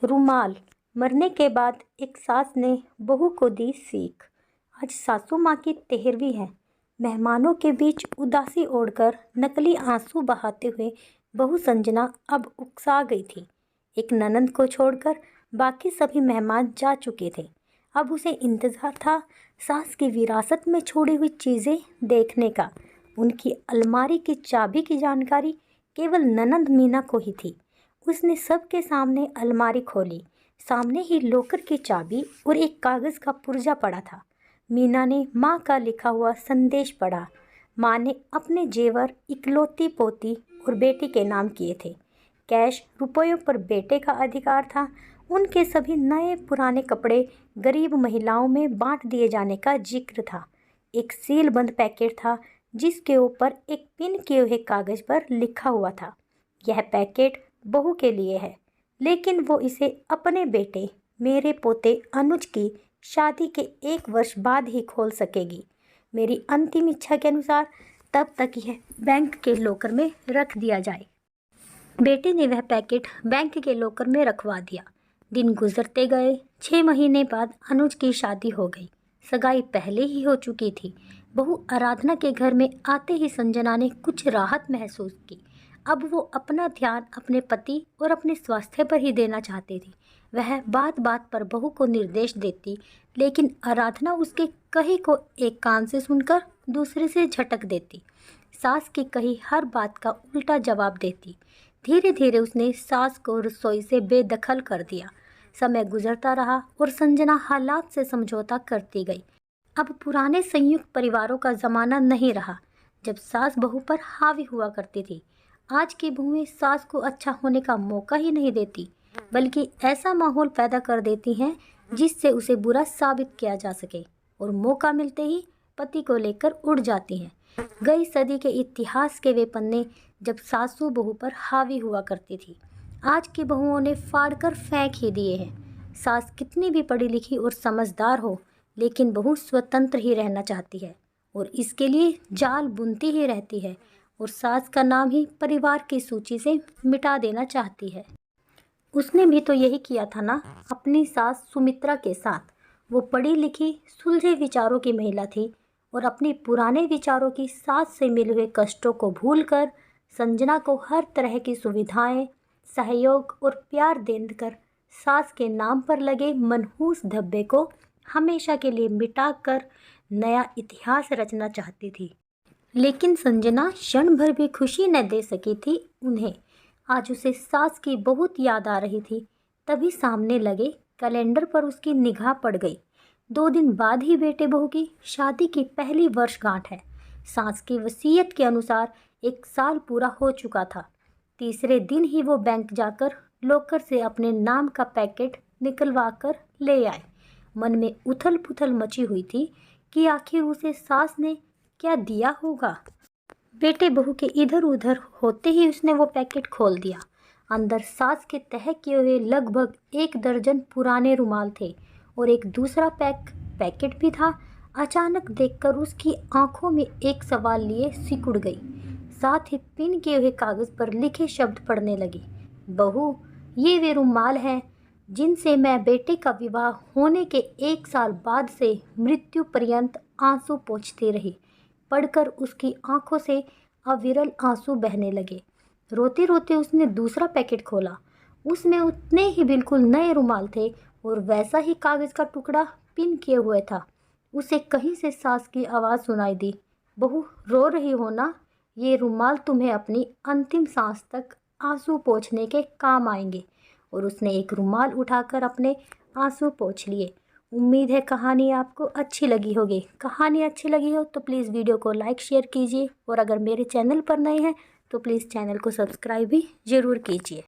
रुमाल। मरने के बाद एक सास ने बहू को दी सीख। आज सासू माँ की 13वीं है। मेहमानों के बीच उदासी ओढ़कर नकली आंसू बहाते हुए बहू संजना अब उकसा गई थी। एक ननंद को छोड़कर बाकी सभी मेहमान जा चुके थे। अब उसे इंतज़ार था सास की विरासत में छोड़ी हुई चीज़ें देखने का। उनकी अलमारी की चाबी की जानकारी केवल ननंद मीना को ही थी। उसने सबके सामने अलमारी खोली। सामने ही लॉकर की चाबी और एक कागज़ का पुर्जा पड़ा था। मीना ने माँ का लिखा हुआ संदेश पढ़ा। माँ ने अपने जेवर इकलौती पोती और बेटी के नाम किए थे। कैश रुपयों पर बेटे का अधिकार था। उनके सभी नए पुराने कपड़े गरीब महिलाओं में बांट दिए जाने का जिक्र था। एक सीलबंद पैकेट था जिसके ऊपर एक पिन किए हुए कागज़ पर लिखा हुआ था, यह पैकेट बहू के लिए है, लेकिन वो इसे अपने बेटे मेरे पोते अनुज की शादी के 1 वर्ष बाद ही खोल सकेगी। मेरी अंतिम इच्छा के अनुसार तब तक यह बैंक के लॉकर में रख दिया जाए। बेटे ने वह पैकेट बैंक के लॉकर में रखवा दिया। दिन गुजरते गए। 6 महीने बाद अनुज की शादी हो गई। सगाई पहले ही हो चुकी थी। बहू आराधना के घर में आते ही संजना ने कुछ राहत महसूस की। अब वो अपना ध्यान अपने पति और अपने स्वास्थ्य पर ही देना चाहती थी। वह बात बात पर बहू को निर्देश देती, लेकिन आराधना उसके कहे को एक कान से सुनकर दूसरे से झटक देती। सास की कही हर बात का उल्टा जवाब देती। धीरे धीरे उसने सास को रसोई से बेदखल कर दिया। समय गुजरता रहा और संजना हालात से समझौता करती गई। अब पुराने संयुक्त परिवारों का ज़माना नहीं रहा, जब सास बहू पर हावी हुआ करती थी। आज की बहुएं सास को अच्छा होने का मौका ही नहीं देती, बल्कि ऐसा माहौल पैदा कर देती हैं जिससे उसे बुरा साबित किया जा सके, और मौका मिलते ही पति को लेकर उड़ जाती हैं। गई सदी के इतिहास के वे पन्ने जब सासू बहू पर हावी हुआ करती थी, आज की बहुओं ने फाड़कर फेंक ही दिए हैं। सास कितनी भी पढ़ी लिखी और समझदार हो, लेकिन बहू स्वतंत्र ही रहना चाहती है और इसके लिए जाल बुनती ही रहती है, और सास का नाम ही परिवार की सूची से मिटा देना चाहती है। उसने भी तो यही किया था ना अपनी सास सुमित्रा के साथ। वो पढ़ी लिखी सुलझे विचारों की महिला थी और अपने पुराने विचारों की सास से मिले हुए कष्टों को भूलकर संजना को हर तरह की सुविधाएं, सहयोग और प्यार देकर सास के नाम पर लगे मनहूस धब्बे को हमेशा के लिए मिटाकर नया इतिहास रचना चाहती थी। लेकिन संजना क्षण भर भी खुशी न दे सकी थी उन्हें। आज उसे सास की बहुत याद आ रही थी। तभी सामने लगे कैलेंडर पर उसकी निगाह पड़ गई। 2 दिन बाद ही बेटे बहू की शादी की पहली वर्षगांठ है। सास की वसीयत के अनुसार 1 साल पूरा हो चुका था। तीसरे दिन ही वो बैंक जाकर लॉकर से अपने नाम का पैकेट निकलवा कर ले आए। मन में उथल पुथल मची हुई थी कि आखिर उसे सास ने क्या दिया होगा। बेटे बहू के इधर उधर होते ही उसने वो पैकेट खोल दिया। अंदर सास के तह किए हुए लगभग 1 दर्जन पुराने रुमाल थे और एक दूसरा पैकेट भी था। अचानक देखकर उसकी आंखों में एक सवाल लिए सिकुड़ गई। साथ ही पिन किए हुए कागज़ पर लिखे शब्द पढ़ने लगी। बहू, ये वे रुमाल हैं जिनसे मैं बेटे का विवाह होने के 1 साल बाद से मृत्यु पर्यंत आंसू पोंछती रही। पढ़कर उसकी आंखों से अविरल आंसू बहने लगे। रोते रोते उसने दूसरा पैकेट खोला। उसमें उतने ही बिल्कुल नए रुमाल थे और वैसा ही कागज़ का टुकड़ा पिन किए हुए था। उसे कहीं से सास की आवाज़ सुनाई दी, बहू रो रही हो ना? ये रुमाल तुम्हें अपनी अंतिम सांस तक आंसू पोंछने के काम आएंगे। और उसने एक रुमाल उठाकर अपने आंसू पोंछ लिए। उम्मीद है कहानी आपको अच्छी लगी होगी। कहानी अच्छी लगी हो तो प्लीज़ वीडियो को लाइक शेयर कीजिए, और अगर मेरे चैनल पर नए हैं तो प्लीज़ चैनल को सब्सक्राइब भी ज़रूर कीजिए।